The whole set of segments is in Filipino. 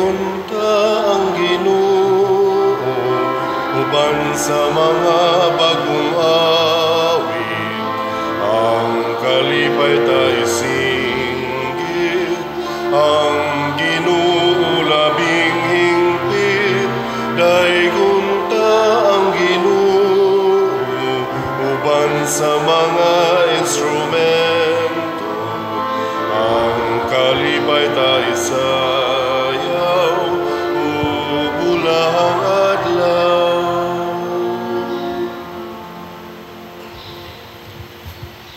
gunta ang Ginoo, uban sa mga bagong awit, ang kalipay tayo singgit, ang Ginoo labing hingpit, day gunta ang Ginoo, uban sa mga instrumento, ang kalipay tayo sayaw, ubulahang adlaw.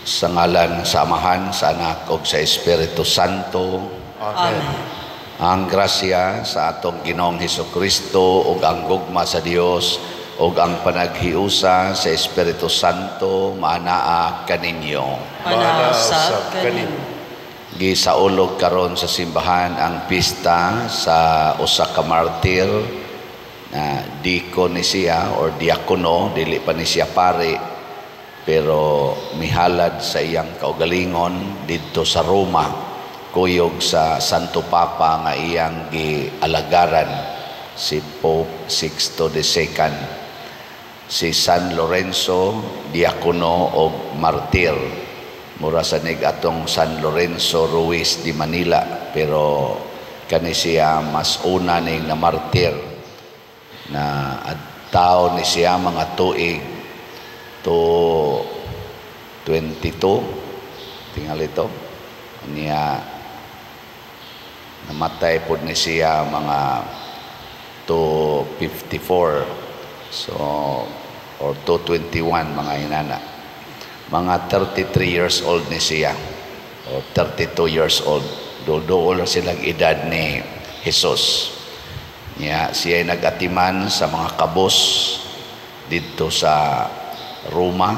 Sa ngalan sa Amahan, sa Anak ug sa Espiritu Santo. Amen. Ang grasya sa atong Ginoong Hesukristo ug ang gugma sa Dios ug ang panaghiusa sa Espiritu Santo maanaa kaninyo. Manasa kanin. Gisaulog karon sa simbahan ang pista sa usa ka martir na dikon ni siya or diakono, dili pa ni siya pari, pero mihalad sa iyang kaugalingon didto sa Roma, kuyog sa Santo Papa nga iyang gialagaran, si Pope Sixto II, si San Lorenzo, diakono o martir. Mura sa atong San Lorenzo Ruiz de Manila, pero kani siya mas una ning na martir na adtaw ni siya mga tuig to 22 tingal ito niya namatay pod ni siya mga to 54, so or to 21 mga inana, mga 33 years old ni siya o 32 years old, dool silang edad ni Jesus. Niya siya ay nagatiman sa mga kabos dito sa Roma,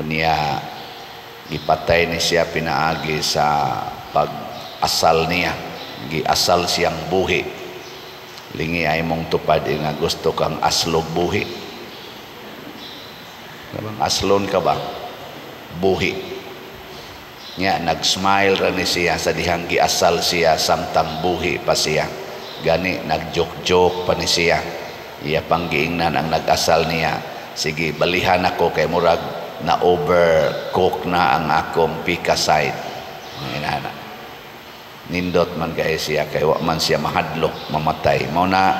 niya gipatay ni siya pinaagi sa pag-asal niya, giasal siyang buhi. Lingi ay mong tupad nga gusto kang aslog buhi. Aslon ka ba? Buhi. Nya nag-smile ra ni siya sa dihang giasal siya samtang buhi pa siya. Gani nag-joke-joke pa ni siya. Iya pang giingnan ang nag-asal niya. Sige, balihan ako kay murag na overcook na ang akong pikaside. Inana. Nindot man kay siya kay wa man siya mahadlok, mamatay. Mao na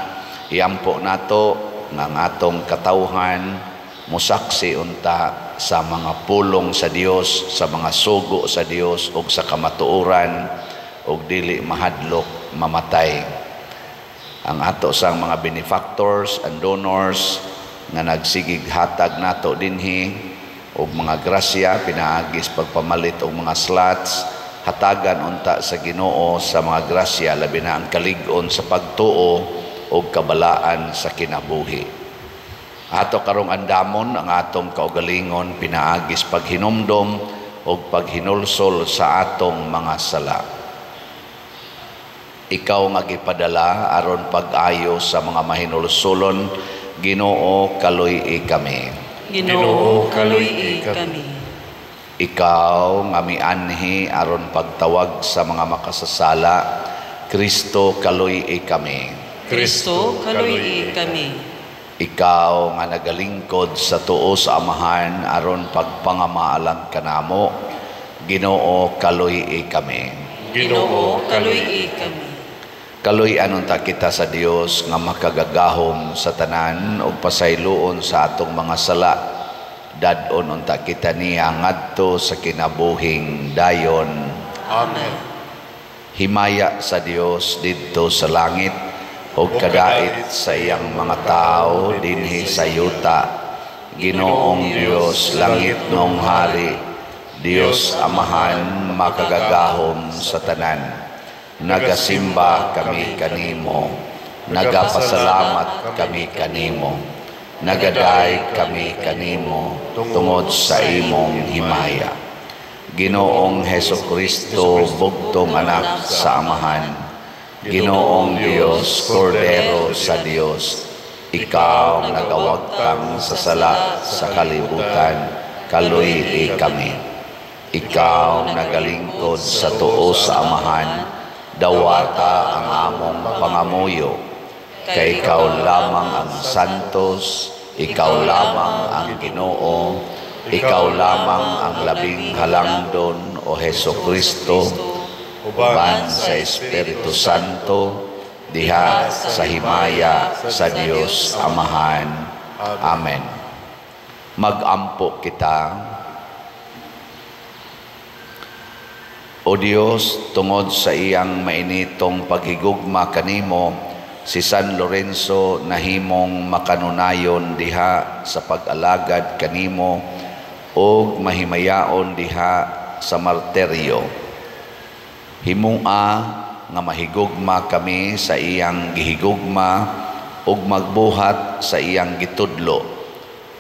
iampo nato ng atong katawhan musaksi unta sa mga pulong sa Dios, sa mga sugo sa Dios ug sa kamatuoran ug dili mahadlok, mamatay. Ang ato sang mga benefactors and donors nga nagsigig hatag nato dinhi og mga grasya pinaagis pagpamalit og mga slots, hatagan unta sa Ginoo sa mga grasya labi na ang kalig-on sa pagtuo og kabalaan sa kinabuhi. Ato karong andamon ang atong kaugalingon pinaagis paghinumdom og paghinulsol sa atong mga sala. Ikaw nga gipadala aron pag-ayo sa mga mahinulsolon, Ginoo kaluy-i kami. Ginoo kaluy-i kami. Ikaw nga mianhi aron pagtawag sa mga makasasala, Kristo kaluy-i kami. Kristo kaluy-i kami. Ikaw nga nagalingkod sa tuo sa Amahan aron pagpangamaalang kanamo, Ginoo kaluy-i kami. Ginoo kaluy-i kami. Kaluy anunta kita sa Dios nga makagagahom sa tanan ug pasayloon sa atong mga sala. Dadon unta kita niya ngadto sa kinabuhing dayon. Amen. Himaya sa Dios didto sa langit ug kadait sa iyang mga tao dinhi sa yuta. Ginoong Dios langit nong hari, Dios Amahan makagagahom sa tanan. Nagasimba kami kanimo, nagapasalamat kami kanimo, nagaday kami kanimo tungod sa imong himaya. Ginoong Hesukristo, bugtong anak sa Amahan, Ginoong Dios, Kordero sa Dios, ikaw nagawagtang sa sala sa kalibutan, kaluy-i kami. Ikaw nagalingkod sa tuo sa Amahan, dawata ang among pangamuyo. Kay ikaw lamang ang santos, ikaw lamang ang Ginoo, ikaw lamang ang labing halangdon, o Hesukristo, uban sa Espiritu Santo, diha sa himaya sa Dios Amahan. Amen. Mag-ampo kita. O Dios, tungod sa iyang mainitong paghigugma kanimo, si San Lorenzo nahimong makanunayon diha sa pag-alagad kanimo o mahimayaon diha sa marteryo. Himua nga mahigugma kami sa iyang gihigugma ug magbuhat sa iyang gitudlo.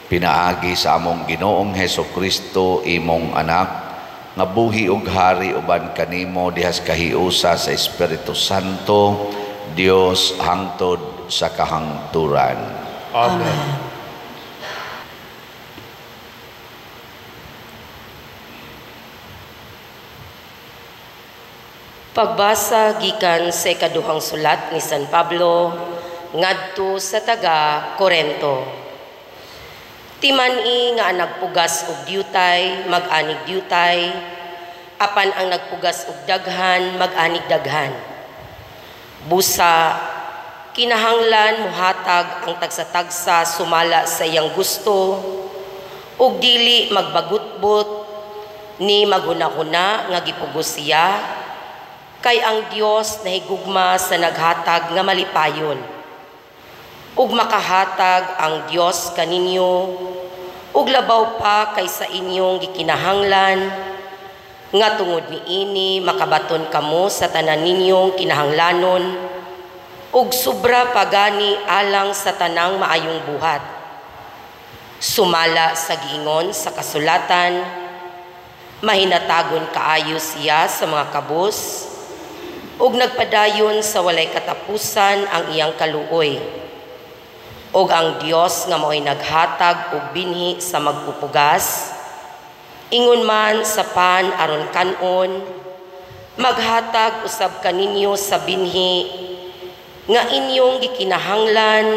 Pinaagi sa among Ginoong Hesukristo imong anak, nga buhi ug hari uban kanimo diha sa kahiusa sa Espiritu Santo, Dios hangtod sa kahangturan. Amen. Pagbasa gikan sa ikaduhang sulat ni San Pablo ngadto sa taga Corinto. Timani nga nagpugas og diutay, mag-anig diutay, apan ang nagpugas og daghan, mag-anig daghan. Busa, kinahanglan muhatag ang tagsa-tagsa sumala sa iyang gusto, ug dili magbagutbot ni maghunahuna nga gipugos siya, kay ang Dios nahigugma sa naghatag nga malipayon. Ug makahatag ang Dios kaninyo, ug labaw pa kaysa inyong gikinahanglan, nga tungod niini makabaton kamo sa tanan ninyong kinahanglanon, ug sobra pagani alang sa tanang maayong buhat. Sumala sa giingon sa kasulatan, mahinatagon kaayo siya sa mga kabus, ug nagpadayon sa walay katapusan ang iyang kaluoy. Og ang Dios nga mao'y naghatag og binhi sa magpupugas, ingon man sa pan aron kanon, maghatag usab kaninyo sa binhi nga inyong gikinahanglan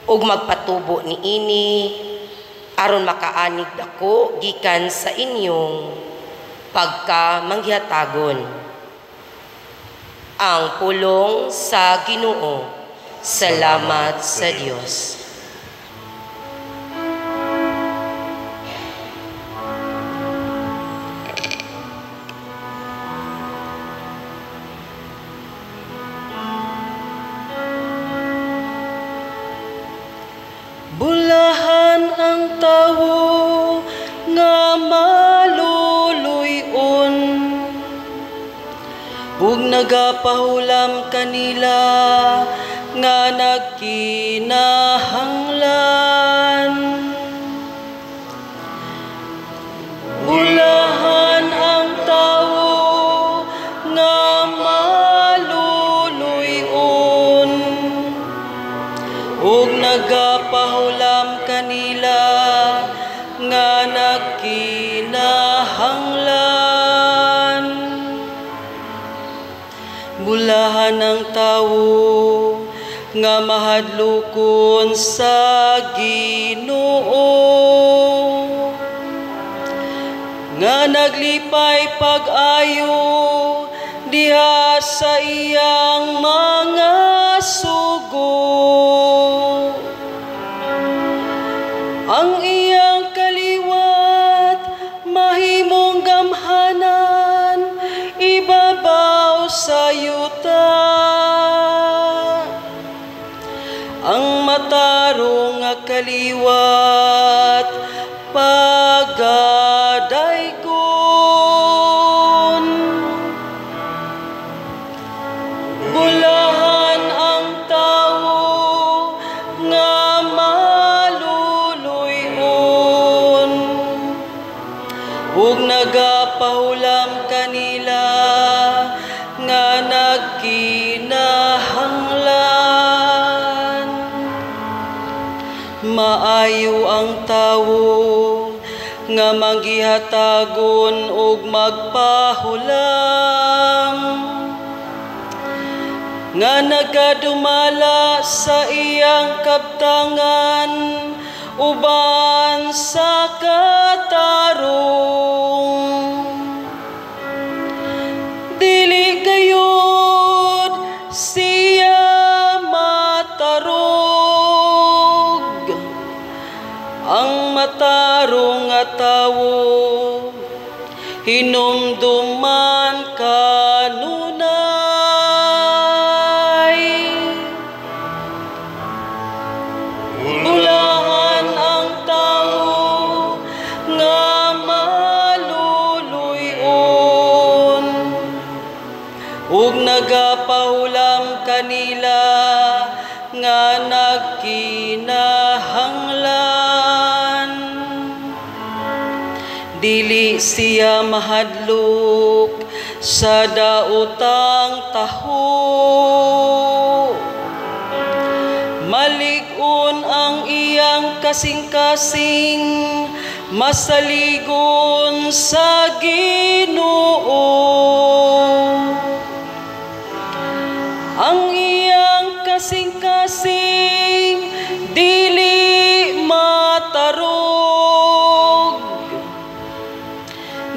ug magpatubo niini aron makaanig dako gikan sa inyong pagkamanghihatagon. Ang pulong sa Ginoo. Salamat sa Diyos. Bulahan ang tawo nga maluluyon, ug nagapahulam kanila nga nagkinahanglan. Bulahan ang tawo nga maluluyon, ug nagapahulam kanila nga nagkinahanglan. Bulahan ang tawo nga mahadlokon sa Ginoo, nga naglipay pag-ayo diha sa iyang mga sugo. Ang iyang kaliwat mahimong gamhanan, ibabaw sa yuta. Ang matarong nga kaliwat pagadaygon. Bulahan ang tawo nga maluluyon, ug nagapahulam kanila nga nagkinahanglan. Maayo ang tawo nga manggihatagon ug magpahulam, nga nagadumala sa iyang kabtangan uban sa katarong. Dili gayud siya matarog, ang matarong nga tawo hinumduman kanunay. Bulahan ang tawo nga maluluyon, ug nagapahulam kanila nga nagkinahanglan. Dili siya mahadlok sa daotang taho, malig-on ang iyang kasing-kasing, masaligon sa Ginoo. Ang iyang kasing-kasing dili matarog,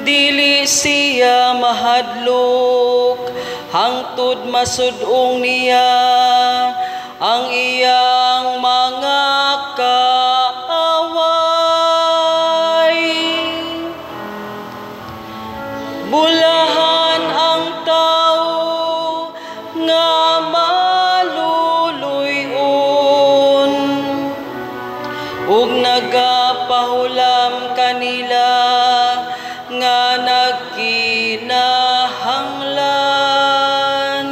dili siya mahadlok hangtod masudong niya ang iyang mga kaaway. Bulahan ang tao nga maluluyon, ug nagapahulam kanila nga nagkinahanglan.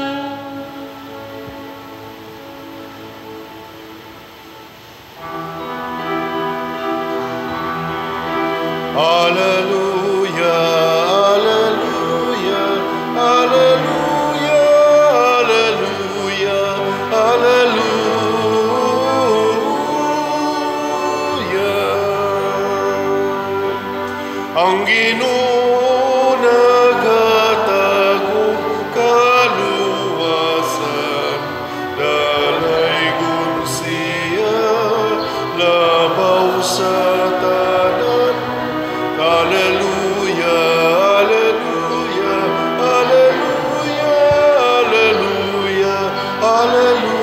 Alleluia, alleluia, alleluia, alleluia, alleluia. Ang Ginoo nagatagong kaluwasan, dalaygon siya labaw sa tanan. Alleluia, alleluia, alleluia, alleluia, alleluia.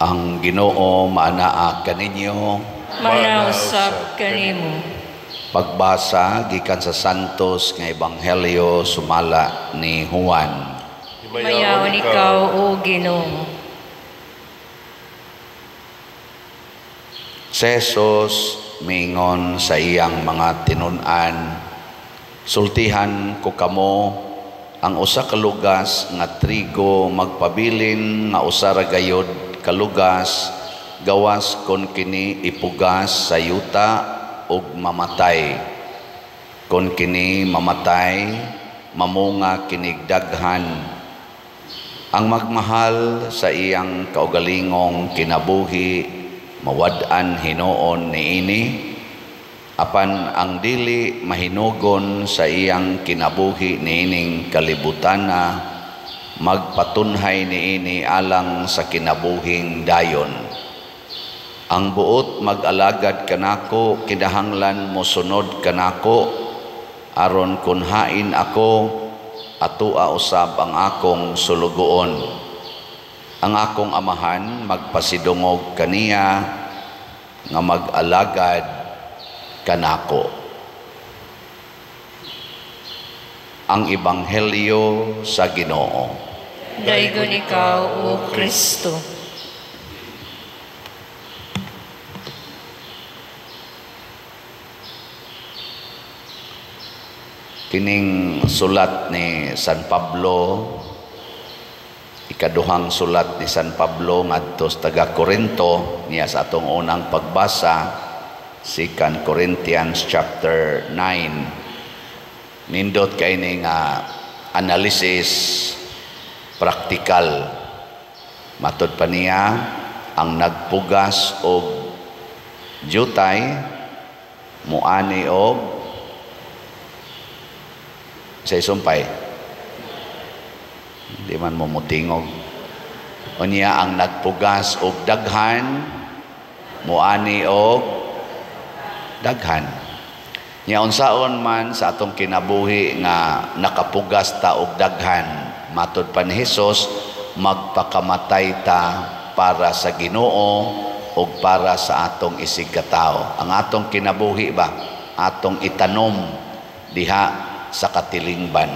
Ang Ginoo maanaa kaninyo. Manausap kanimo. Pagbasa gikan sa Santos nga Ebanghelyo sumala ni Juan. Mayawan ikaw, O Ginoo. Si Jesus mingon sa iyang mga tinun-an, sultihan ko kamo ang usa ka lugas nga trigo magpabilin nga usa ra gayud kalugas gawas kon kini ipugas sa yuta ug mamatay. Kon kini mamatay, mamunga kinig daghan. Ang magmahal sa iyang kaugalingong kinabuhi, mawad-an hinuon niini, apan ang dili mahinugon sa iyang kinabuhi niining kalibutana, magpatunhay niini alang sa kinabuhing dayon. Ang buot mag-alagad kanako, kinahanglan mo sunod kanako, aron kun hain ako, atua usab ang akong sulugoon. Ang akong amahan magpasidungog kaniya nga mag-alagad kanako. Ang Ebanghelyo sa Ginoo. Daygon ikaw, O Kristo. Kining sulat ni San Pablo, ikaduhang sulat ni San Pablo ngadto sa taga Corinto, niya sa atong unang pagbasa, 2 Corinthians chapter 9. Nindot kay ni nga analysis praktikal. Matod pa niya, ang nagpugas og jutay muani og sa isumpay. Di man mo mutingog. Unya ang nagpugas og daghan, muani og daghan. Nya unsaon man sa atong kinabuhi nga nakapugas ta og daghan, matud pa ni Hesus, magpakamatay ta para sa Ginoo o para sa atong isig katao. Ang atong kinabuhi ba, atong itanom diha sa katilingban.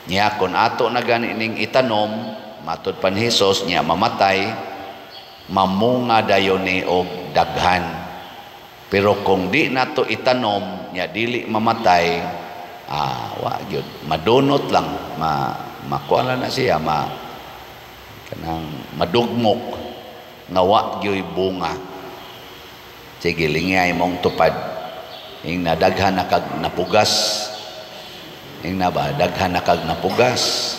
Nya kung ato na ganining itanom, matud pa ni Hesus, nya mamatay, mamunga dayon ni og daghan. Pero kung di nato itanom, nya dili mamatay, wa gyud, madunot lang, makuala na siya, kanang madugmok nga wa gyoy bunga. Sige, lingay mong tupad. Ing nadaghan na kag napugas. Ing na ba, daghan na kag napugas.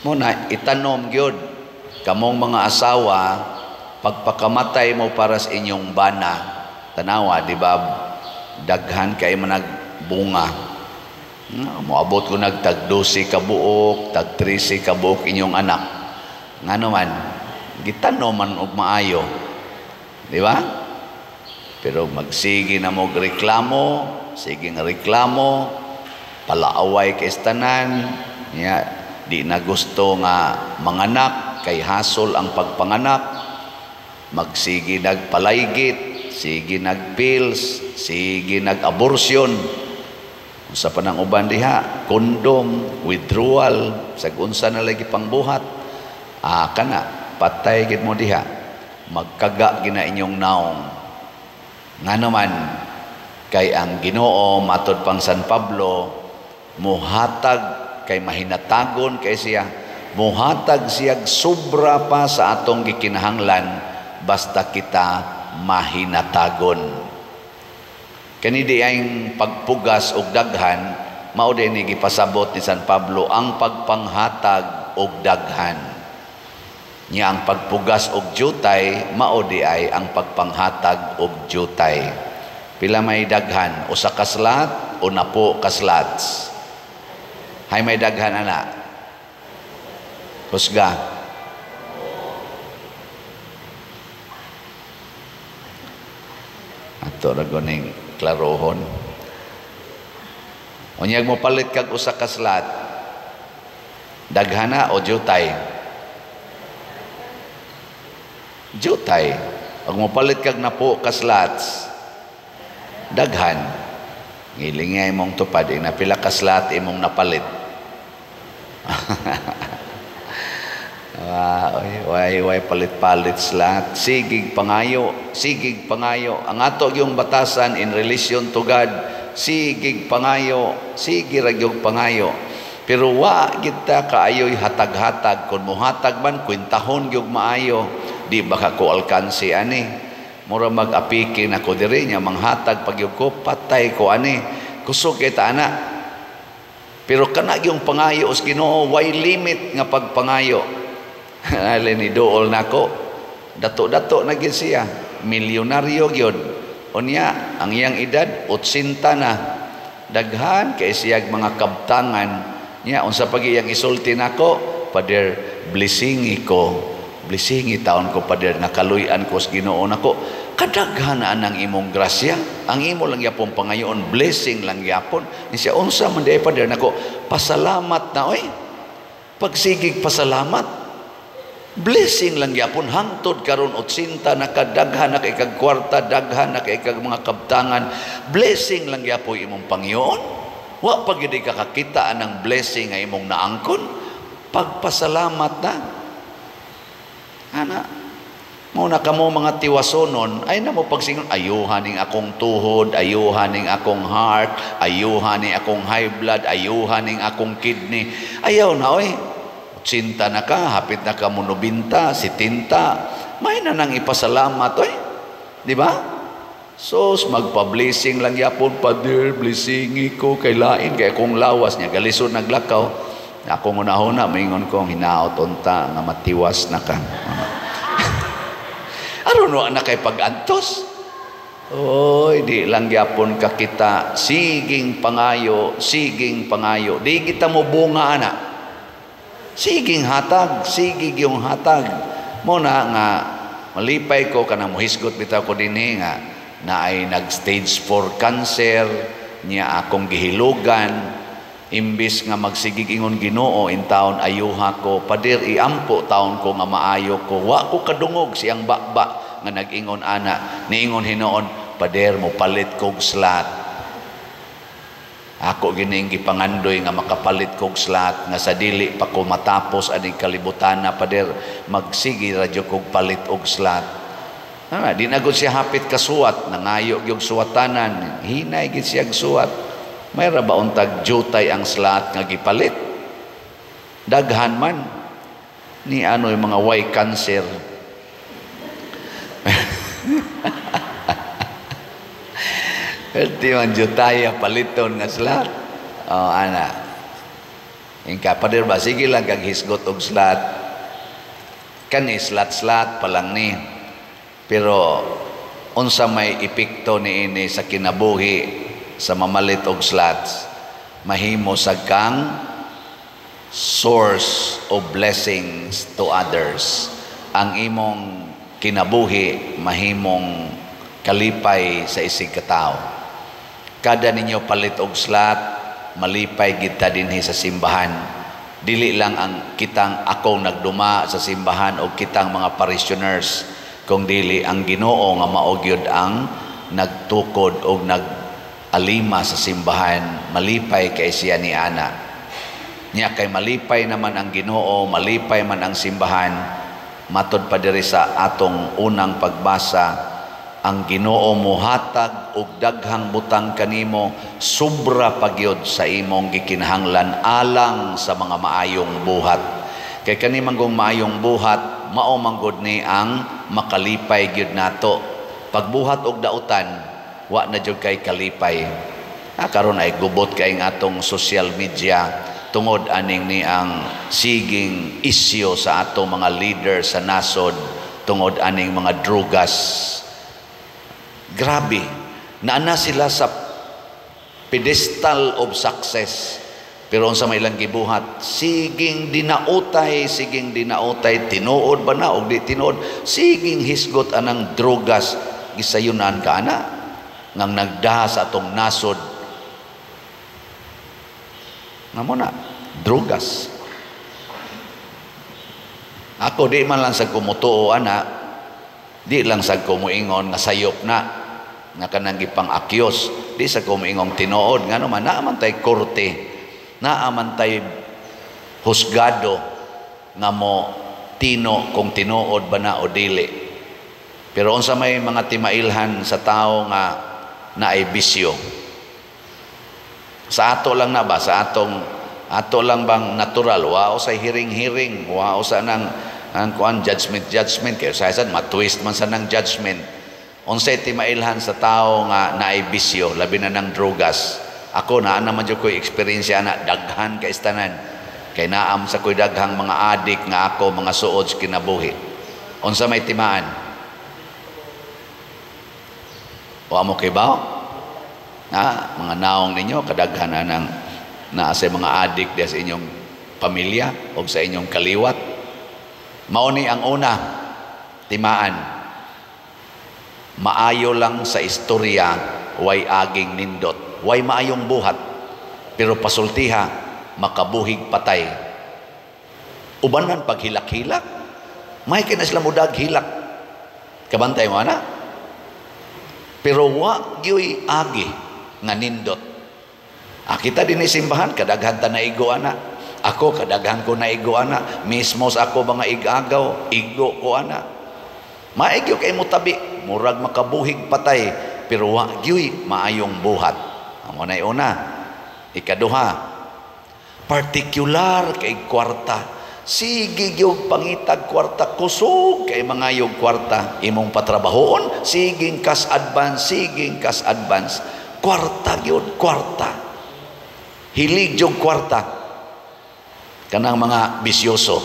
Muna, itanom gyud. Kamong mga asawa, pagpakamatay mo para sa inyong bana, tanawa, di ba, daghan kay managbunga. Moabot ko tag 12 ka buok, tag 13 ka buok inyong anak. Nga naman, gitanom man og maayo. Di ba? Pero magsige na mo reklamo, sige nga reklamo, palaaway kay istanan, di na gusto nga manganak, kay hasol ang pagpanganak, magsige nagpalaygit, sige nagpills, sige nag-abortion. Sa panang uban diha, kondom, withdrawal, sagunsa na lagi pangbuhat. Kana, patay gid mo diha. Magkaga gina inyong naong. Nga naman, kay ang Ginoo matud pang San Pablo, muhatag kay mahinatagon kay siya, muhatag siya sobra pa sa atong gikinahanglan basta kita mahinatagon. Kani di ang pagpugas og daghan, mao din ni gipasabot ni San Pablo ang pagpanghatag og daghan. Nya ang pagpugas og jutay, mao di ay ang pagpanghatag og jutay. Pila may daghan, usa ka slat o napo ka slats. Hay may daghan ana. Husga. Ato ra goning klarohon. Unyag mo palit kag usa ka slat, daghana o jutay? Jutay. Pag mo palit kag napo ka slats, daghan. Ngilingay mong tupad, na pila ka slat imong napalit. Way palit-palit slat. Sigig pangayo. Ang ato yung batasan in relation to God, sigig pangayo, sige ragyog pangayo. Pero wa kita kaayoy hatag-hatag. Kung muhatag man, kwintahon gyug maayo, di baka ko alkansi ani. Mura mag-apikin ako diri niya, manghatag pagyug ko, patay ko ani. Kusog kay taana. Pero kana yung pangayo os Ginoo, way limit nga pagpangayo. Alin ni dool nako, dato-dato na gid siya, milyonaryo gyud. Unya ang iyang edad 80 na, daghan kay siyag mga kabtangan niya. Unsa pag iyang isulti nako, Pader, blessingi ko, blessingi taon ko Pader, nakaluy-an ko sa Ginoo nako. Kadaghan na ang imong grasya, ang imo lang yapon pangayoon, blessing lang yapon. Ni siya unsa man di Pader nako, pasalamat na oy. Pagsigig pasalamat, blessing lang yapon, hangtod karon 80 nakadaghan na kay kag kwarta, daghan na kay kag mga kabtangan, blessing lang yapon imong Panginoon. Wa pag gid ka kakita anang blessing nga imong naangkon, pagpasalamat na. Ana, mo na kamo mga tiwasonon, ay na mo pagsingon, ayuhan ning akong tuhod, ayuhan ning akong heart, ayuhan ning akong high blood, ayuhan ning akong kidney. Ayaw na oy. Sinta na ka, hapit na ka mo 90, 70, may na nang ipasalamat oy. Di ba? So, magpa-blessing lang yapon, Pader, blessingi ko, kay lain, kay akong lawas niya, galisod naglakaw. Akong unahuna, maingon kong hinaot unta, nga matiwas na ka. Aron wa na kay pag-antos. Oy, di lang gyapon ka kita siging pangayo, siging pangayo. Di kita mo bunga ana. Siging hatag, sigig yung hatag. Mo na nga malipay ko kanang muhisgot bitaw ko dinhi nga na ay nag-stage 4 cancer niya akong gihilugan. Imbis nga magsigig ingon Ginoo in taon ayuha ko, pader iampo taon ko nga maayo ko. Wa ko kadungog siyang bakba nga nag-ingon ana. Niingon hinoon, pader mo palit kog slat. Ako gining gipangandoy nga makapalit kog slat nga sa dili pa ko matapos aning kalibutan na pader magsigi radyo kog palit og slat. Di na gud siya hapit kasuwat, nangayo gyud suwatanan, hinay gid siya suwat. May ra ba untag jutay ang slat nga gipalit? Daghan man ni ano yung mga way cancer. Di man jutaya paliton nga slat. Oh, ana. Ingka pader ba sige lang kag hisgot og slat. Kani slat-slat pa lang ni. Pero unsa may epekto niini sa kinabuhi sa mamalit og slats, mahimo sa kang source of blessings to others. Ang imong kinabuhi mahimong kalipay sa isig katao. Kada ninyo palit og slat, malipay gid ta dinhi sa simbahan. Dili lang ang kitang ako nagduma sa simbahan o kitang mga parishioners, kung dili ang Ginoo nga mao gyud ang nagtukod og alima sa simbahan, malipay kay siya ni ana. Niya kay malipay naman ang Ginoo, malipay man ang simbahan. Matod pa diri sa atong unang pagbasa, ang Ginoo mohatag og daghang butang kanimo, sobra pagyod sa imong gikinahanglan alang sa mga maayong buhat. Kay kani manggong maayong buhat, mao manggod ni ang makalipay gyud nato. Pagbuhat og dautan, wa na jud kay kalipay. Karon ay gubot kay ang atong social media tungod aning ni ang siging isyu sa atong mga leader sa nasod tungod aning mga drugas. Grabe, naana sila sa pedestal of success. Pero unsa may ilang gibuhat, siging dinautay, tinuod ba na og di tinuod, siging hisgot anang drugas, gisayunan ka ana ngang nagdaha sa atong nasod. Namo na, drugas. Ako di man lang sa kumutuo ana, di lang sa kumuingon nga sayop na, nga kanang gipang akyos, di sa kumuingon tinuod, nga naman naaman tay korte, naaman tay husgado, nga mo tino kung tinuod ba na o dili. Pero unsa may mga timailhan sa tao nga na ay bisyo. Sa ato lang na ba? Sa ato lang bang natural? Wao sa hiring-hiring. Wao sa nang judgment. Kaya sa isan, matwist man sa nang judgment. Unsay timailhan sa tao nga na ay bisyo, labi na ng drugas. Ako na naman dyan ko'y experience na daghan ka istanan. Kay naam sa ko'y daghang mga adik nga ako, mga suod sa kinabuhi. Unsa may timaan? O amo kay bao? Mga naong ninyo, kadaghan na sa mga adik sa inyong pamilya o sa inyong kaliwat. Mauni ang una, timaan. Maayo lang sa istorya, way aging nindot. Way maayong buhat, pero pasultiha, makabuhig patay. Ubanan pag hilak-hilak, may kinasla mudag hilak. Kabantay mo na? Pero wa gyoy agi nga nindot. Kita din simbahan, kadaghan ta naigo ana. Ako kadaghan ko naigo ana. Mismo sa ako mga igagaw, igo ko ana. Maigyo kay mo tabi, murag makabuhig patay, pero wa gyoy maayong buhat. Amo na una. Ikaduha, particular kay kwarta. Sige yung pangitag kwarta, kusog kay mga yung kwarta. Imong patrabahoon, siging kas advance, kwarta yun, kwarta. Hilig yung kwarta. Kanang mga bisyoso.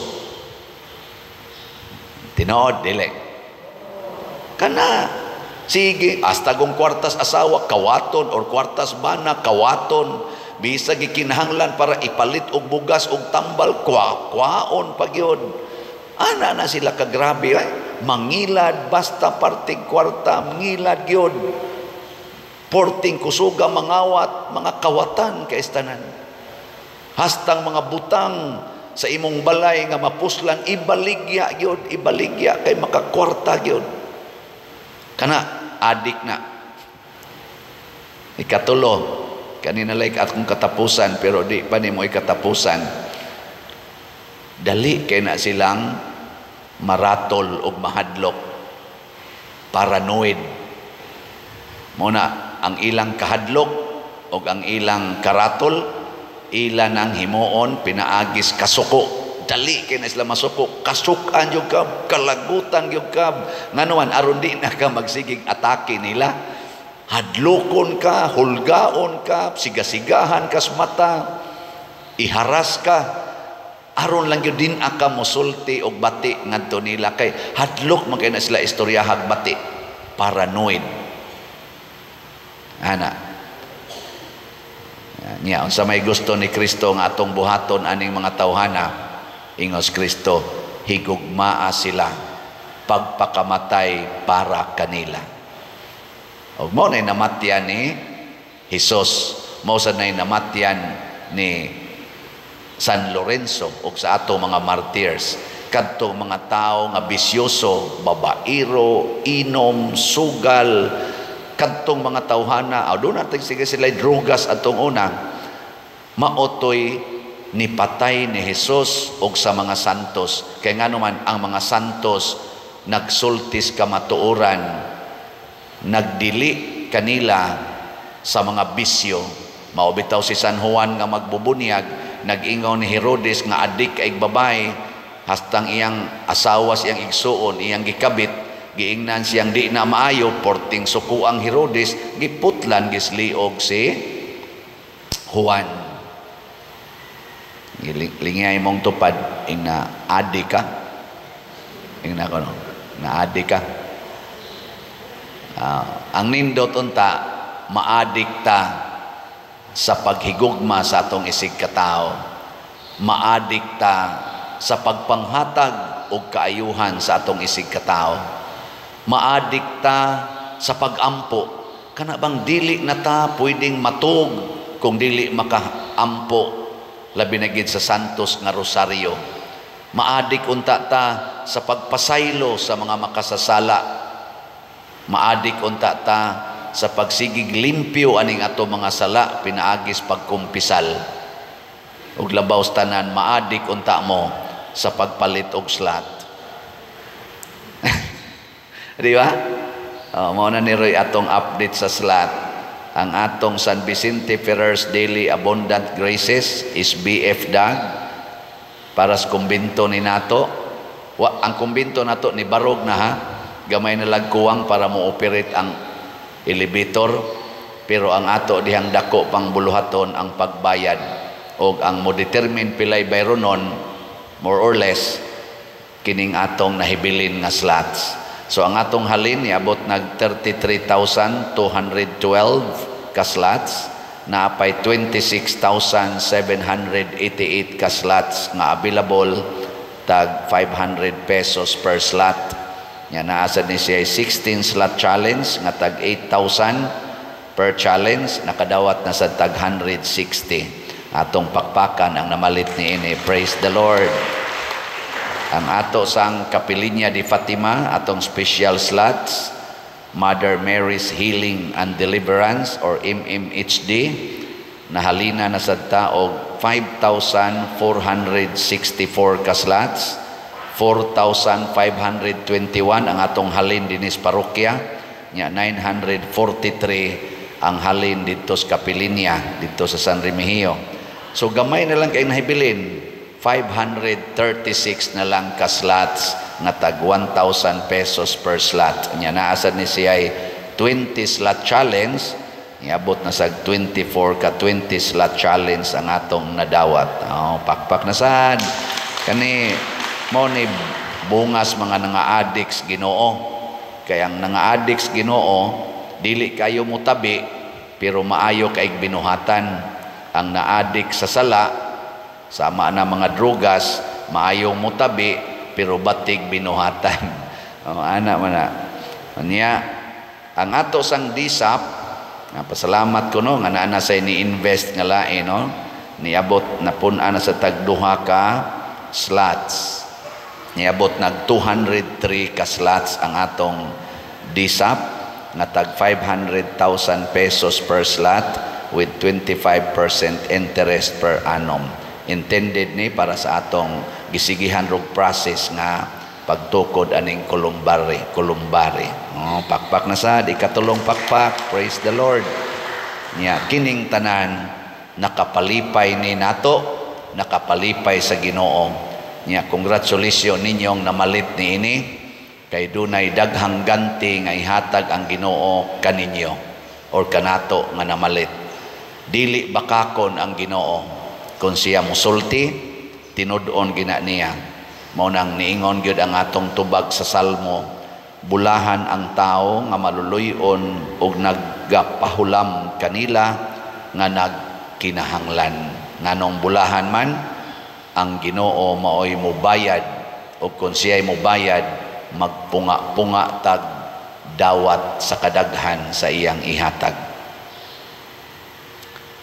Tinood, dili. Kana, sige, hasta kung kwartas asawa, kawaton, or kwartas bana, kawaton, bisag gikinahanglan para ipalit og bugas og tambal, kwaon pag yun. Ana na sila kagrabe, mangilad, basta parting kwarta, mangilad yun. Porting kusuga, mangawat, mga kawatan kaistanan. Hastang mga butang sa imong balay nga mapuslan, ibaligya yun, ibaligya, kay makakwarta yun. Kana, adik na. Ikatulo, kanina like akong katapusan, pero di pa ni mo ikatapusan. Dali kay na silang maratol o mahadlok. Paranoid. Muna, ang ilang kahadlok o ang ilang karatol, ilan ang himuon, pinaagis kasuko. Dali kay na sila masuko. Kasukan yung kab, kalagutan yung kab. Nga naman, aron di na ka magsigig atake nila. Hadlokon ka, hulgaon ka, sigasigahan ka sa mata, iharas ka. Aron lang yun din aka musulti o bati ngadto nila. Kay hadlok man kay na sila istoryahag bati. Paranoid. Ana. Nya unsa may gusto ni Kristo nga atong buhaton aning mga tawhana, ingos Kristo, higugmaa sila pagpakamatay para kanila. Og mo nay namatyan ni Hesus, mo sa nay namatyan ni San Lorenzo ug sa ato mga martyrs, kadtong mga tao nga bisyoso, babairo, inom, sugal, kadtong mga tawhana, doon natin sige sila drugas atong una, maotoy ni patay ni Jesus og sa mga santos. Kaya nga naman ang mga santos nagsultis kamatuoran, nagdili kanila sa mga bisyo. Maubitaw si San Juan nga magbubunyag, nag-ingaw ni Herodes nga adik kay babae, hastang iyang asawa siyang igsuon, iyang gikabit, giingnan siyang di na maayo, porting suku ang Herodes, giputlan gisliog si Juan. Lingay mong tupad, ina adi ka. Ina ko no, na adi ka. Ang nindot unta, maadik ta sa paghigugma sa atong isig katao. Maadik ta sa pagpanghatag o kaayuhan sa atong isig katao. Maadik ta sa pag-ampo. Kana bang dili na ta pwedeng matug kung dili makaampo, labi na gid sa santos nga rosaryo. Maadik unta ta sa pagpasaylo sa mga makasasala. Maadik unta ta sa pagsigig limpyo aning ato mga sala, pinaagis pagkumpisal. Ug labaw tanan, maadik unta mo sa pagpalit og slat. Di ba? Mao na ni Roy atong update sa slot. Ang atong San Vicente Ferrer's Daily Abundant Graces is BF Dag para sa kumbinto ni nato. Ang kumbinto nato ni barog na ha. Gamay na lagkuwang para mo operate ang elevator. Pero ang ato dihang dako pang buluhaton ang pagbayad. O ang mo determine pilay bayronon, more or less, kining atong nahibilin nga slots. So ang atong halin niabot nag 33,212 ka slots, naapay 26,788 ka slots nga available, tag 500 pesos per slot. Nya naasa ni siya 16 slot challenge nga tag 8,000 per challenge, nakadawat na sa tag 160. Atong pakpakan ang namalit ni ini. Praise the Lord. Ang ato sang Kapilinya di Fatima, atong special slots, Mother Mary's Healing and Deliverance or MMHD, nahalina na sa taog 5,464 ka slots, 4,521 ang atong halin dinis parokya, nya 943 ang halin dito sa Kapilinya, dito sa San Remigio. So gamay na lang kay nahibilin. 536 na lang ka slots nga tag 1,000 pesos per slot. Nya naasad ni siya 20 slot challenge, iabot na sa 24 ka 20 slot challenge ang atong nadawat. Pakpak na sad. Kani mo ni bungas mga nga addicts Ginoo. Kaya ang nanga-addict sa Ginoo, dili kayo mutabi, pero maayo kaig binuhatan. Ang na-addict sa sala, sama na mga drugas, maayo mutabi, pero batig binuhatan. Ana man na. Anya, ang ato sang disap, pasalamat ko no, nga naana sa ni-invest nga lain, no? Niabot na pun-a na sa tagduha ka slots. Niabot nag 203 ka slots ang atong disap, nga tag 500,000 pesos per slot with 25% interest per annum. Intended ni para sa atong gisigihan rog process nga pagtukod aning kulumbari. Pakpak na sad, ikatulong pakpak. Praise the Lord. Nya kining tanan nakapalipay ni nato, nakapalipay sa Ginoo. Nya congratulations ninyong namalit ni ini, kay dunay daghang ganti nga ihatag ang Ginoo kaninyo or kanato nga namalit. Dili bakakon ang Ginoo kung siya musulti, tinud-on gina niya. Mao nang niingon gyud ang atong tubag sa Salmo, bulahan ang tao nga maluluyon ug nagpahulam kanila nga nagkinahanglan. Nganong bulahan man ang Ginoo maoy mobayad, ug kung siya'y mobayad, magpunga-punga tag dawat sa kadaghan sa iyang ihatag.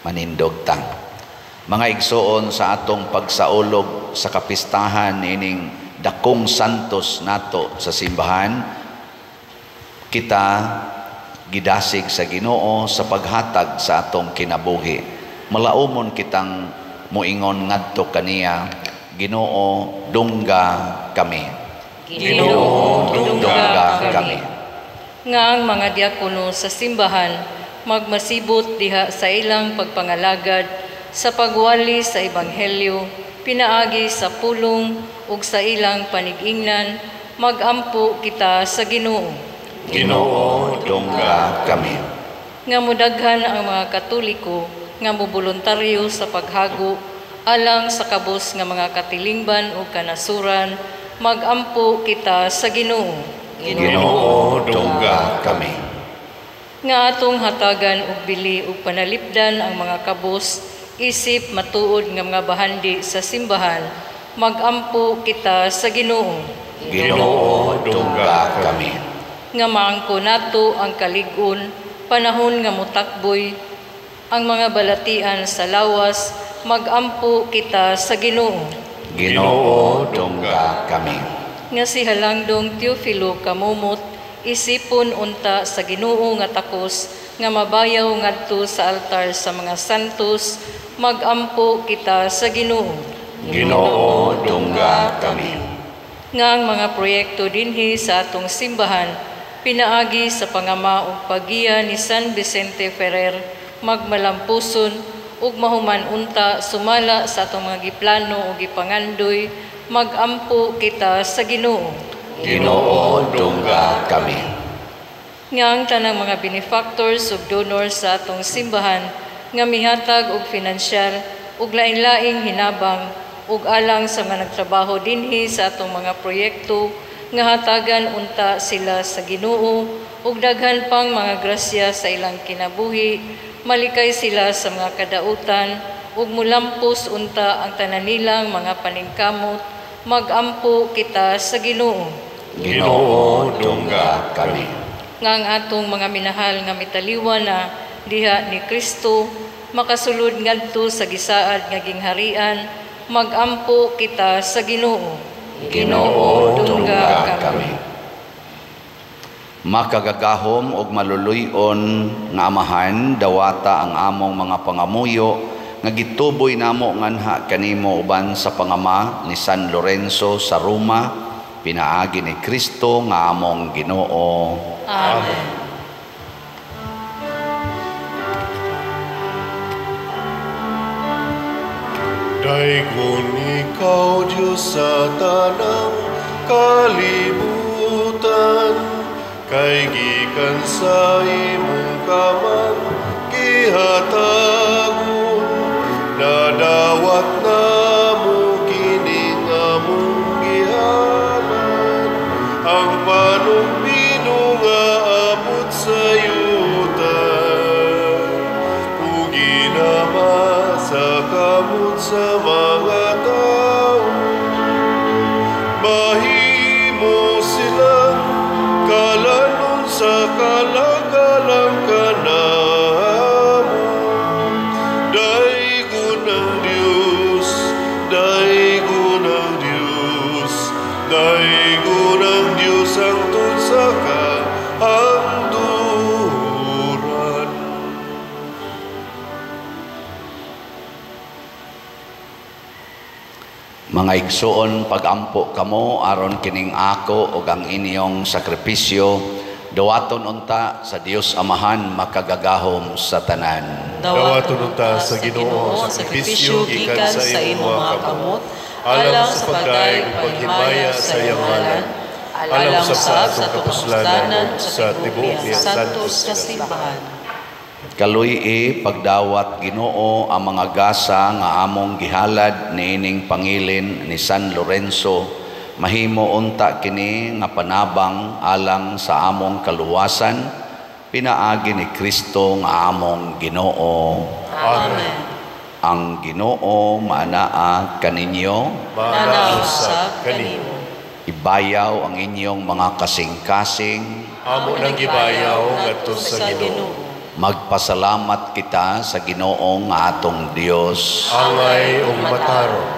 Manindog ta. Mga igsoon, sa atong pagsaulog sa kapistahan ining dakong santos nato sa simbahan, kita gidasig sa Ginoo sa paghatag sa atong kinabuhi. Malaumon kitang muingon ngadto kaniya, Ginoo, dungga kami. Ginoo, dungga kami. Nga ang mga diakono sa simbahan magmasibot diha sa ilang pagpangalagad sa pagwali sa ebanghelyo, pinaagi sa pulong ug sa ilang panigingnan, magampo kita sa Ginoo. Ginoo, dungga kami. Nga mudaghan ang mga Katoliko nga moboluntaryo sa paghago alang sa kabus nga mga katilingban ug kanasuran, magampo kita sa Ginoo. Ginoo, dungga kami. Nga atong hatagan og bili ug panalipdan ang mga kabus, isip matuod nga mga bahandi sa simbahan, magampo kita sa Ginoo. Ginoo, dungga kami. Nga maangko nato ang kalig-on, panahon nga mutakboy, ang mga balatian sa lawas, magampo kita sa Ginoo. Ginoo, dungga kami. Nga si Halangdong Teofilo kamumot, isipon unta sa Ginoo nga takos, nga mabayaw ngadto sa altar sa mga santos, magampo kita sa Ginoo. Ginoo, dungga kami. Nga ang mga proyekto dinhi sa atong simbahan, pinaagi sa pangama ug paggiya ni San Vicente Ferrer, magmalampuson ug mahuman unta sumala sa atong mga giplano ug gipangandoy, magampo kita sa Ginoo. Ginoo, dungga kami. Nga ang tanang mga benefactors ug donors sa atong simbahan nga mihatag og finansyal ug lain-laing hinabang ug alang sa mga nagtrabaho dinhi sa atong mga proyekto, nga hatagan unta sila sa Ginoo ug daghan pang mga grasya sa ilang kinabuhi, malikay sila sa mga kadautan ug mulampos unta ang tanan nilang mga paningkamot, magampo kita sa Ginoo. Ginoo, dungga kami. Nga ang atong mga minahal nga mitaliwan na diha ni Kristo, makasulod ngadto sa gisaad nga gingharian, magampo kita sa Ginoo. Ginoo, dungga kami. Makagagahom og maluluyon nga amahan, dawata ang among mga pangamuyo nga gituboy namo nganha kanimo uban sa pangama ni San Lorenzo sa Roma, pinaagi ni Kristo nga among Ginoo. Amen. Daigon ikaw, Diyos sa tanang kalibutan, kay gikan sa imong kamang gihatagon, nadawat na mo kining among gihanan, ang panumbilong sa mga tao. Mahimo silang kalanon sa kalagalang kanamo. Daigo ng Diyos, daigo ng Diyos, daigo ng Diyos ang sa kahangduran. Mga igsoon, pagampo kamo aron kining ako ug ang inyong sakripisyo, dawaton unta sa Dios Amahan makagagahom sa tanan. Dawaton unta sa Ginoo ang sakripisyo gikan sa imong mga kamot, alang sa pagdaig ug paghimaya sa iyang ngalan, alang sa atong kapuslanan sa tibuok niya santos nga simbahan. Kaluy pagdawat Ginoo ang mga gasa nga among gihalad niining pangilin ni San Lorenzo, mahimo unta kini nga panabang alang sa among kaluwasan, pinaagi ni Kristo nga among Ginoo. Amen. Ang Ginoo maanaa kaninyo, Maanausap kanimo. ibayaw ang inyong mga kasing-kasing, Amo nang gibayaw ngadto sa Ginoo. magpasalamat kita sa Ginoo nga atong Dios. Angay ug matarong.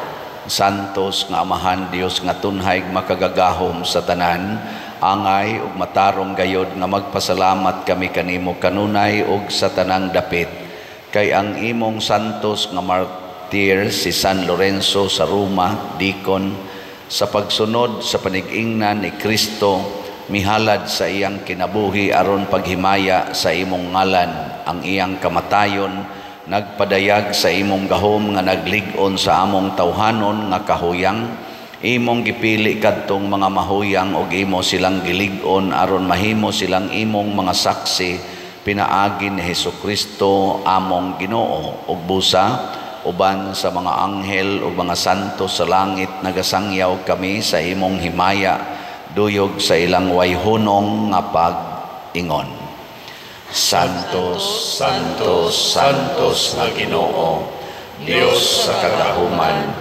Santos nga Amahan Dios nga tunhay makagagahom sa tanan, angay ug matarong gayod nga magpasalamat kami kanimo kanunay ug sa tanang dapit. Kay ang imong santos nga martir si San Lorenzo sa Roma, dikon, sa pagsunod sa panig-ingnan ni Kristo, mihalad sa iyang kinabuhi aron paghimaya sa imong ngalan, ang iyang kamatayon, nagpadayag sa imong gahom nga naglig-on sa among tawhanon nga kahuyang, imong gipili kadtong mga mahuyang ug imo silang gilig-on aron mahimo silang imong mga saksi, pinaagi ni Hesukristo among Ginoo, ug busa uban sa mga anghel ug mga santos sa langit nagasangyaw kami sa imong himaya, duyog sa ilang wayhunong nga pag-ingon. Santos, Santos, Santos nga Ginoo, Dios sa kagahuman,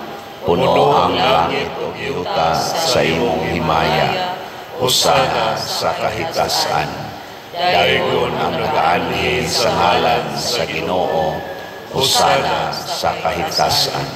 puno ang langit ug yuta sa imong himaya, husana sa kahitasan. Daigon ang nagaanhi sa ngalan sa Ginoo, husana sa kahitasan.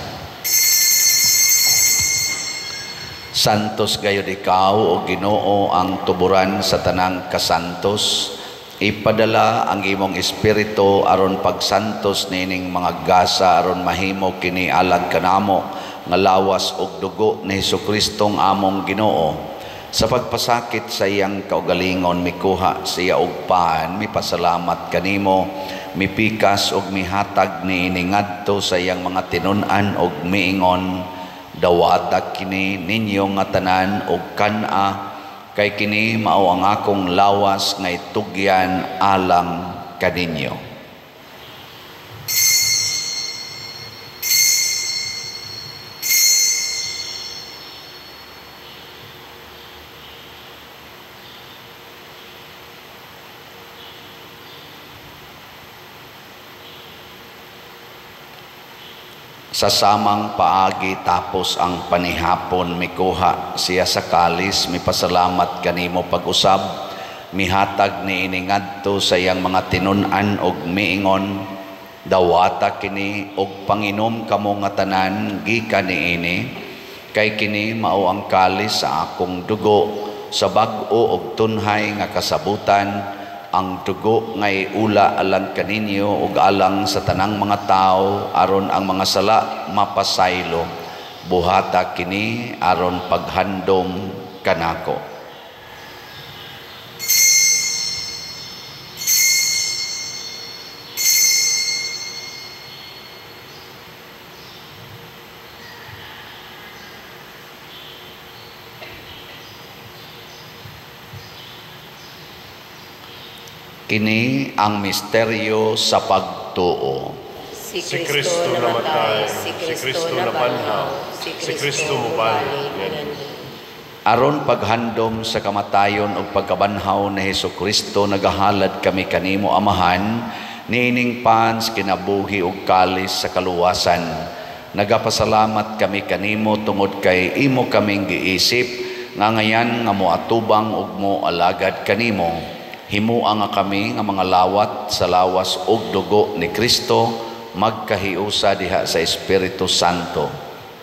Santos gayud ikaw o Ginoo ang tuburan sa tanang kasantos, ipadala ang imong espiritu aron pagsantos nining mga gasa aron mahimo kini alag kanamo nga lawas ug dugo ni Hesukristo among Ginoo. Sa pagpasakit sa iyang kaugalingon mikuha siya og paan, mipasalamat kanimo, mipikas ug mihatag niini ngadto sa iyang mga tinun-an ug miingon, dawata kini ninyo nga tanan og kana, kay kini mao ang akong lawas nga itugyan alang kaninyo. Sa samang paagi tapos ang panihapon mikuha siya sa kalis, mipasalamat kanimo pag-usab, mihatag ni ini ngadto sa iyang mga tinun-an og miingon, dawata kini og panginom kamo nga tanan gikan niini, kay kini mao ang kalis sa akong dugo, sa bag-o og tunhay nga kasabutan, ang dugo ngay ula alang kaninyo ug alang sa tanang mga tao aron ang mga sala mapasaylo, buhata kini aron paghandom kanako. Kini ang misteryo sa pagtuo. Si Kristo namatay, si Kristo nabanhaw, si Kristo mubalik. Aron paghandom sa kamatayon ug pagkabanhaw ni Hesukristo, nagahalad kami kanimo Amahan, niining pans kinabuhi ug kalis sa kaluwasan. Nagapasalamat kami kanimo tungod kay imo kaming giisip nga ngayan nga moatubang ug moalagad kanimo. Himuang nga kami nga mga lawat sa lawas ug dugo ni Kristo magkahiusa diha sa Espiritu Santo.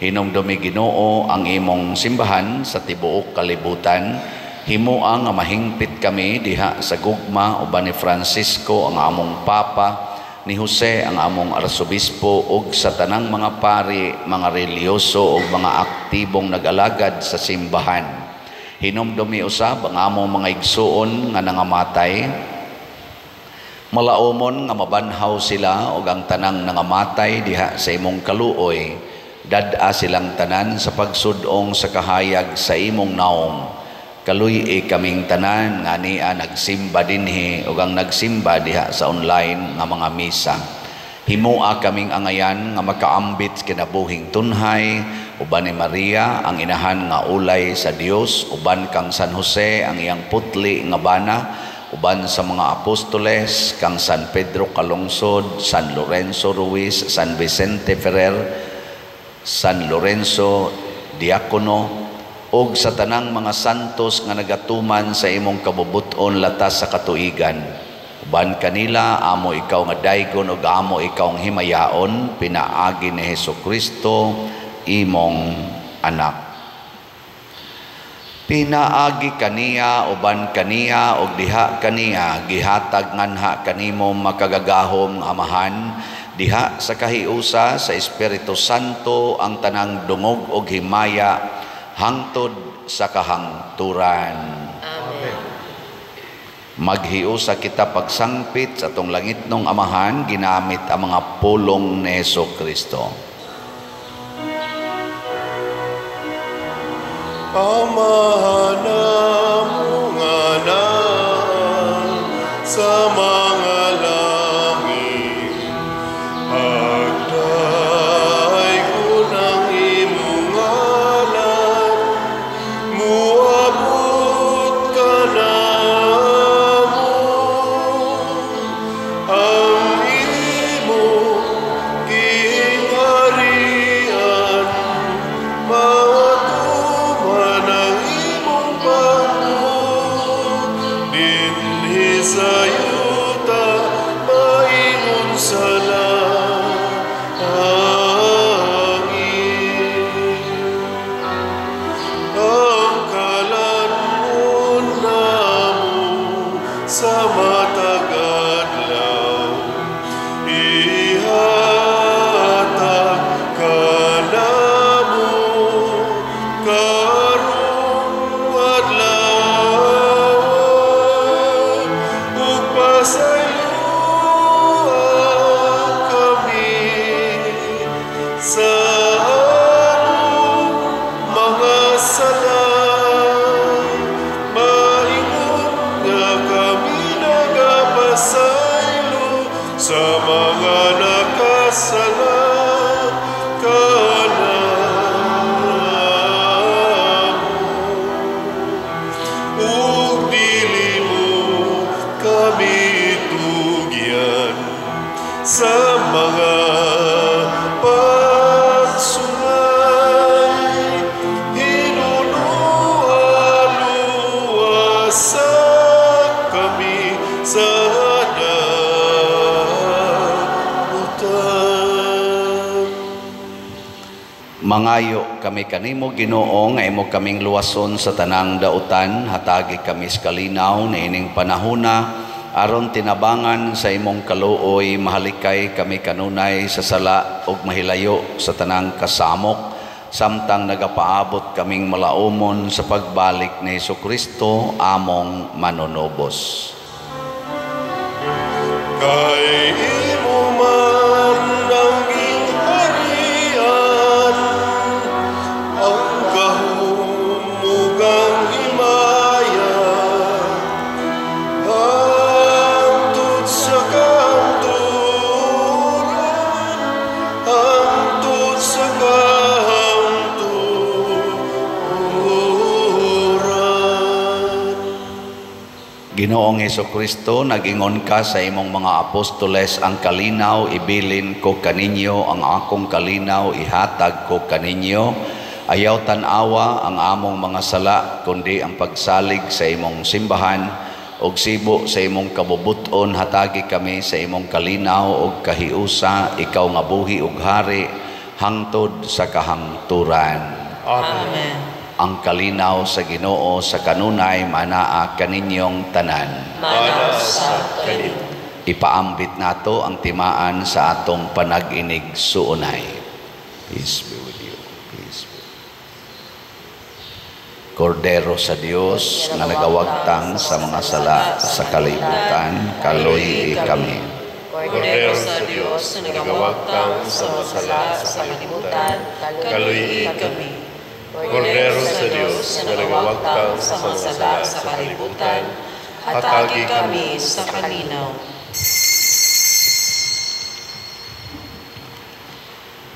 Hinumdumi Ginoo ang imong simbahan sa tibuok kalibutan. Himuang nga mahingpit kami diha sa gugma uban ni Francisco ang among Papa, ni Jose ang among arsobispo ug sa tanang mga pari, mga reliyoso ug mga aktibong nag-alagad sa simbahan. Hinumdumi usab ang among mga igsuon nga nangamatay. Malaumon nga mabanhaw sila ug ang tanang nangamatay diha sa imong kaluoy. Dad-a silang tanan sa pagsudong sa kahayag sa imong naong. Kaluy kaming tanan nga niya nagsimba dinhi ug ang nagsimba diha sa online nga mga misa. Himua kaming angayan nga makaambit kinabuhing tunhay, uban ni Maria ang inahan nga ulay sa Dios, uban kang San Jose ang iyang putli nga bana, uban sa mga apostoles kang San Pedro Calungsod, San Lorenzo Ruiz, San Vicente Ferrer, San Lorenzo Diakono, og sa tanang mga santos nga nagatuman sa imong kabubuton latas sa katuigan. Uban kanila, amo ikaw nga daygon ug amo ikaw ang himayaon, pinaagi ni Hesukristo, imong anak. Pinaagi kaniya, uban kaniya, og diha kaniya, gihatag nganha kanimo makagagahom amahan, diha sa kahiusa sa Espiritu Santo ang tanang dungog og himaya, hangtod sa kahangturan. Amen. Maghiusa kita pagsangpit sa atong langitnong amahan ginamit ang mga pulong ni Hesukristo. Amahan mo nga na sa mga langit, agday ko ng imong ngalan, muabot ka na mo ang imong gingharian, matuman ang imong pagod, dinhi sa yuta maingon sa langit. Ang kalan mo namo sa matag adlaw, ihatag ka namo karong adlaw, ug pasayloan kami sa among mga sala. Maingon nga kami nagapasaylo sa mga nakasala kanamo, ug dili mo kami tugyan sa mga pagsungay, hinuluwa-luwasa kami sa dagutan. Mangayo kami kanimo Ginoo nga imo kaming luwason sa tanang dautan, hatagi kami sa kalinaw na ining panahuna aron tinabangan sa imong kaluoy, mahalikay kami kanunay sa sala ug mahilayo sa tanang kasamok, samtang nagapaabot kaming malaumon sa pagbalik ni Hesukristo among manunubos. Kay imo man ang gingharian, ang kahumugang himaya, hangtod sa kahangturan, hangtod sa kahangturan. Ginoong Hesukristo, nag-ingon ka sa imong mga apostoles, ang kalinaw ibilin ko kaninyo, ang akong kalinaw ihatag ko kaninyo. Ayaw tanawa ang among mga sala, kundi ang pagsalig sa imong simbahan, og sibo sa imong kabubuton hatagi kami sa imong kalinaw og kahiusa, ikaw nga buhi ug hari hangtod sa kahangturan. Amen. Ang kalinaw sa Ginoo sa kanunay manaa kaninyong tanan. Mana sa kanimo. Ipaambit nato ang timaan sa atong panag-inig suunay. Peace be with you. Peace be. Kordero sa Dios nga nagawagtang sa mga sala sa kalibutan, kaluhi kami. Kordero sa Diyos na nagawagtang sa mga sala sa kalibutan, kaluhi kami. Kordero sa Diyos na nagawagtang sa mga sala sa kalibutan, hatagi kami sa kalinaw.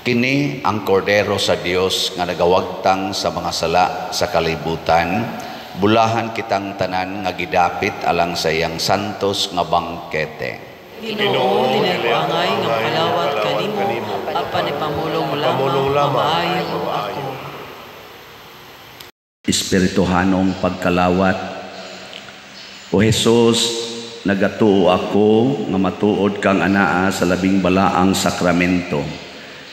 Kini ang kordero sa Dios nga nagawagtang sa mga sala sa kalibutan, bulahan kitang tanan nga gidapit alang sa iyang santos nga bangkete. Ginoo, tinagpangay nga palawat kanimo, apan ipamulong mo lamang, maayo ako. Espirituhanong pagkalawat. O Jesus, nagatuo ako nga matuod kang anaa sa labing balaang sakramento.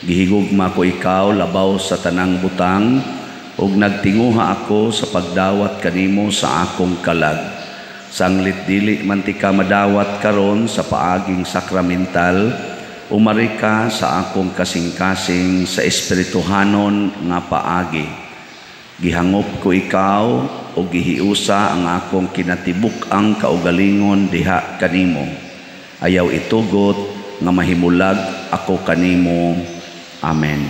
Gihigugma ko ikaw labaw sa tanang butang, ug nagtinguha ako sa pagdawat kanimo sa akong kalag. Sanglit dili man ti ka madawat karon sa paaging sakramental, umari ka sa akong kasing-kasing sa espirituhanon nga paagi. Gihangop ko ikaw o gihiusa ang akong kinatibuk ang kaugalingon diha kanimo. Ayaw itugot nga mahimulag ako kanimo. Amen.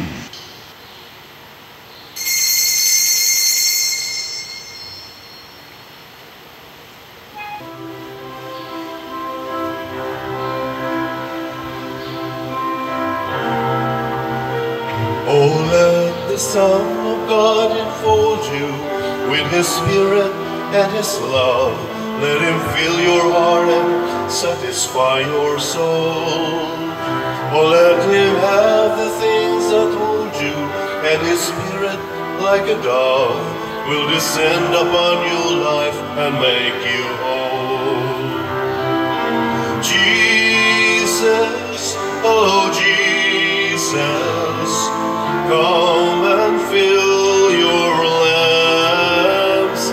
Oh, let the Son of God enfold you with His Spirit and His love. Let Him fill your heart and satisfy your soul. Oh, let Him have the things that hold you, and His Spirit, like a dove, will descend upon your life and make you whole. Jesus, oh Jesus, come and fill your lamps.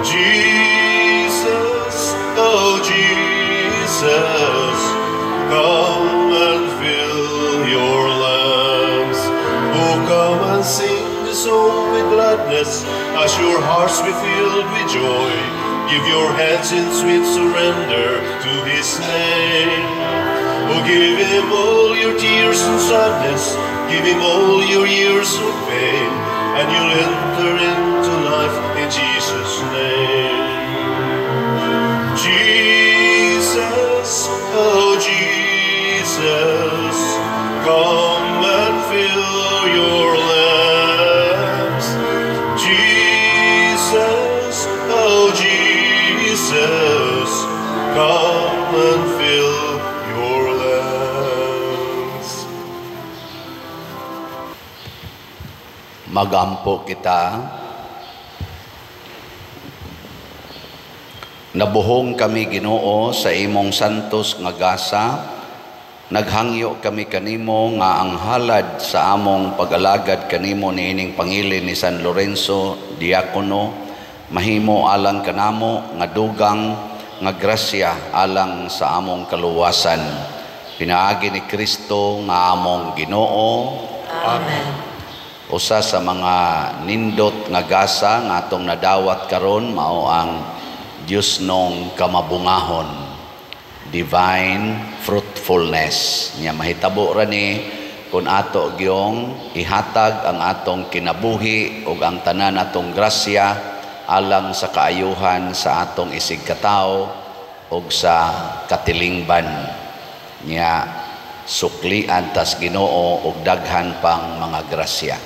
Jesus, oh Jesus, come and fill your lamps. Oh, come and sing the song with gladness, as your hearts be filled with joy. Give your hands in sweet surrender to His name. Oh, give Him all your tears and sadness, give Him all your years of pain, and you'll enter into life in Jesus' name. Jesus, oh Jesus, come and fill your lamps. Jesus, oh Jesus, come and fill your lamps. Magampo kita. Nabuhong kami Ginoo sa imong santos nga gasa. Naghangyo kami kanimo nga ang halad sa among pag-alagad kanimo niining pangilin ni San Lorenzo Diakono mahimo alang kanamo nga dugang nga grasya alang sa among kaluwasan. Pinaagi ni Kristo nga among Ginoo. Amen. Usa sa mga nindot nga gasa nga atong nadawat karon mao ang Dios nong kamabungahon, divine fruitfulness. Nya mahitabo ra ni kun ato gyong ihatag ang atong kinabuhi ug ang tanan atong grasya alang sa kaayuhan sa atong isig katao ug sa katilingban. Nya suklian tas Ginoo ug daghan pang mga grasya.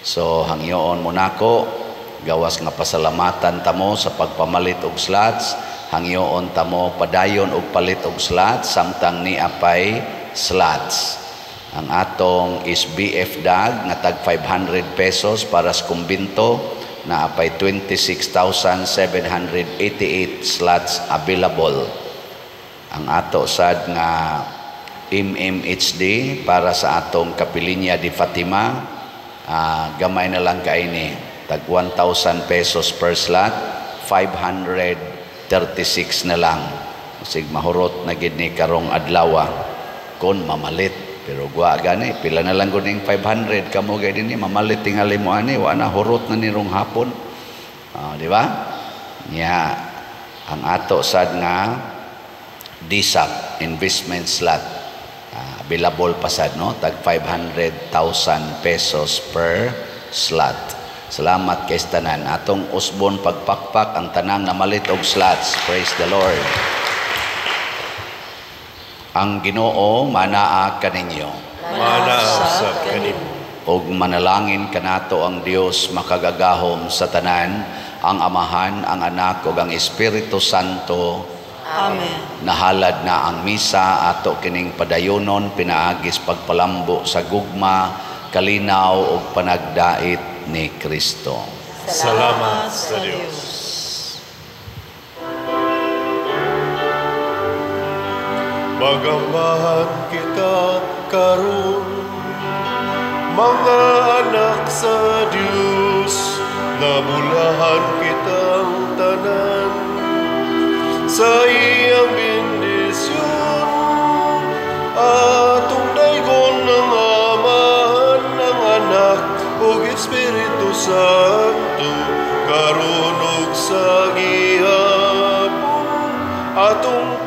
So hangyoon mo nako gawas nga pasalamatan tamo sa pagpamalit og slots hangyoon tamo padayon og palit og slots samtang ni apay slots. Ang atong SBF dag nga tag 500 pesos para sa kumbinto na apay 26,788 slots available. Ang ato sad nga MMHD para sa atong Kapilinya di Fatima, gamay na lang kaini, tag 1,000 pesos per slot, 536 na lang. Sig mahurot na gid ni karong adlaw kon mamalit. Pero gwa gani, pila na lang kuning 500 kamo gay dinhi mamalit tingali mo ani, wa na hurot na ni rong hapon. Di ba? Nya ang ato sad nga DSAP investment slot available pa sad no, tag 500,000 pesos per slot. Salamat kay tanan. Atong usbon pagpakpak ang tanang namalit og slots. Praise the Lord. Ang Ginoo manaa kaninyo. Manaa sa kanimo. Og manalangin kanato ang Dios makagagahom sa tanan, ang Amahan, ang Anak ug ang Espiritu Santo. Amen. Nahalad na ang misa ato kining padayonon pinaagis pagpalambo sa gugma, kalinaw ug panagdait ni Kristo. Salamat sa Dios. Magambahan kita karon, mga anak sa Dios, nabulahan kitang tanan sa iyang bendisyon. Atong daygon ng Amahan, ng Anak ug Espiritu Santo, karon ug sa gihapon atong